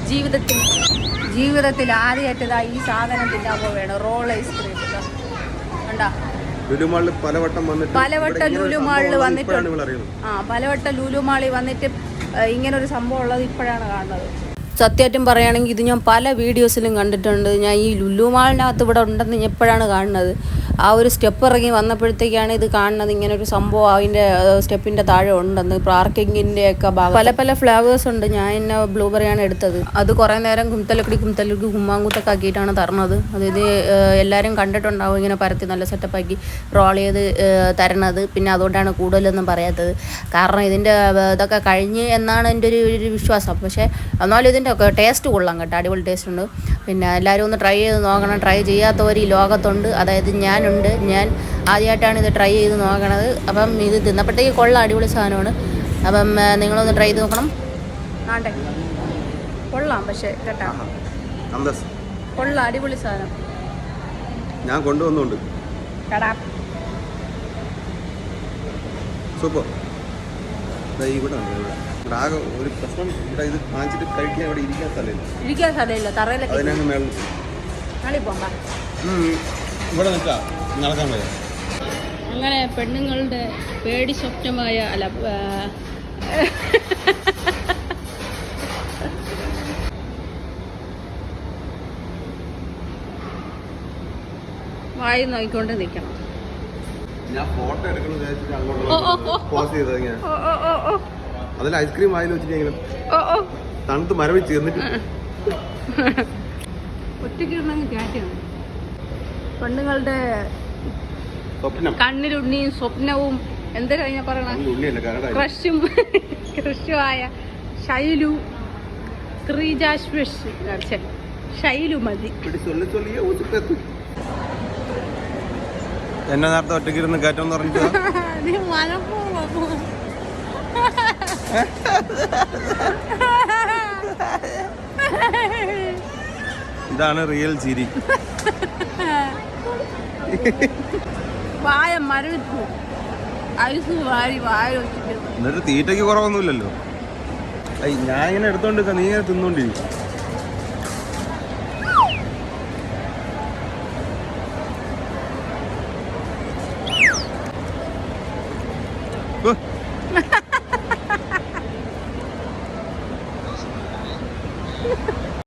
ജീവിതത്തിൽ ആദ്യമായിട്ടതായി ഈ സാധനം തിന്നാൻ പോവുകയാണ്. റോൾ ഐസ്ക്രീം കണ്ടാ. പലവട്ടം ലുലു മാളിൽ വന്നിട്ടുണ്ട്. പലവട്ടം ലുലു മാളിൽ വന്നിട്ട് ഇങ്ങനൊരു സംഭവം ഉള്ളത് ഇപ്പോഴാണ് കാണുന്നത്. സത്യമായിട്ടും പറയുകയാണെങ്കിൽ ഇത് ഞാൻ പല വീഡിയോസിലും കണ്ടിട്ടുണ്ട്. ഞാൻ ഈ ലുലു മാളിനകത്ത് ഇവിടെ ഉണ്ടെന്ന് എപ്പോഴാണ് കാണുന്നത്. ആ ഒരു സ്റ്റെപ്പ് ഇറങ്ങി വന്നപ്പോഴത്തേക്കാണ് ഇത് കാണുന്നത്. ഇങ്ങനെ ഒരു സംഭവം അതിൻ്റെ സ്റ്റെപ്പിൻ്റെ താഴെ ഉണ്ടെന്ന്. പാർക്കിങ്ങിൻ്റെ ഒക്കെ ഭാഗം പല ഫ്ലേവേഴ്സ് ഉണ്ട്. ഞാൻ ഇന്ന ബ്ലൂബെറിയാണ് എടുത്തത്. അത് കുറേ നേരം കുമ്പത്തലക്കടി കുമ്മാങ്കൂത്തൊക്കെ ആക്കിയിട്ടാണ് തരണത്. അതായത് എല്ലാവരും കണ്ടിട്ടുണ്ടാവും ഇങ്ങനെ പരത്തി നല്ല സെറ്റപ്പാക്കി റോൾ ചെയ്ത് തരണത്. പിന്നെ അതുകൊണ്ടാണ് കൂടുതലൊന്നും പറയാത്തത്. കാരണം ഇതിൻ്റെ ഇതൊക്കെ കഴിഞ്ഞ് എന്നാണ് എൻ്റെ ഒരു വിശ്വാസം. പക്ഷേ എന്നാലും ഇതിൻ്റെ ഒക്കെ ടേസ്റ്റ് കൊള്ളാം കേട്ടോ. അടിപൊളി ടേസ്റ്റ് ഉണ്ട്. പിന്നെ എല്ലാവരും ഒന്ന് ട്രൈ ചെയ്ത് നോക്കണം. ട്രൈ ചെയ്യാത്തവർ ഈ ലോകത്തുണ്ട്. അതായത് ഞാൻ ആദ്യമായിട്ടാണ് ഇത് ട്രൈ ചെയ്ത് നോക്കണത്. അപ്പം ഇത് തിന്നപ്പോഴത്തേക്ക് കൊള്ളാം, അടിപൊളി സാധനമാണ്. അപ്പം നിങ്ങളൊന്ന് ട്രൈ ചെയ്ത് നോക്കണം. ആണ്ടെ കൊള്ളാം. പക്ഷേ കേട്ടോ കൊള്ളാം, അടിപൊളി സാധനം. ഞാൻ കൊണ്ടുവന്നുണ്ട്. സൂപ്പർ. ആകെ ഒരു പ്രശ്നം ഇവിടെ ഇത് വാങ്ങിച്ചിട്ട് കഴിക്കാൻ ഇവിടെ ഇരിക്കാൻ സ്ഥലമില്ല. തറയിലൊക്കെ ഇവിടെ നിൽക്കാം, നടക്കാൻ വയ്യ. അങ്ങനെ പെണ്ണുങ്ങളുടെ പേടി സ്വപ്നമായ വായി നോക്കിക്കൊണ്ട് നിൽക്കണം. ഞാൻ ഫോട്ടോ എടുക്കണം പോസ് ചെയ്തത്. ഞാൻ അതിൽ ഐസ്ക്രീം വായിൽ വെച്ചിട്ടെങ്കിലും തണുത്ത് മരവിച്ച് എന്നിട്ട് ഒറ്റയ്ക്കിരുന്നങ്ങ് കാറ്റാണ്. പെണ്ണുങ്ങളുടെ കണ്ണിലുണ്ണിയും സ്വപ്നവും എന്താ കഴിഞ്ഞ പറയണം ക്രഷുമായ ഷൈലു മതി. എന്നെ നേരത്തെ ഒറ്റയ്ക്കിരുന്ന് കയറ്റം പറഞ്ഞിട്ട് ഇതാണ് റിയൽ ചിരി. എന്നിട്ട് തീറ്റയ്ക്ക് കുറവൊന്നുമില്ലല്ലോ. ഞാൻ ഇങ്ങനെ എടുത്തോണ്ടിരിക്കാം, നീ ഇങ്ങനെ തിന്നോണ്ടിരിക്കും.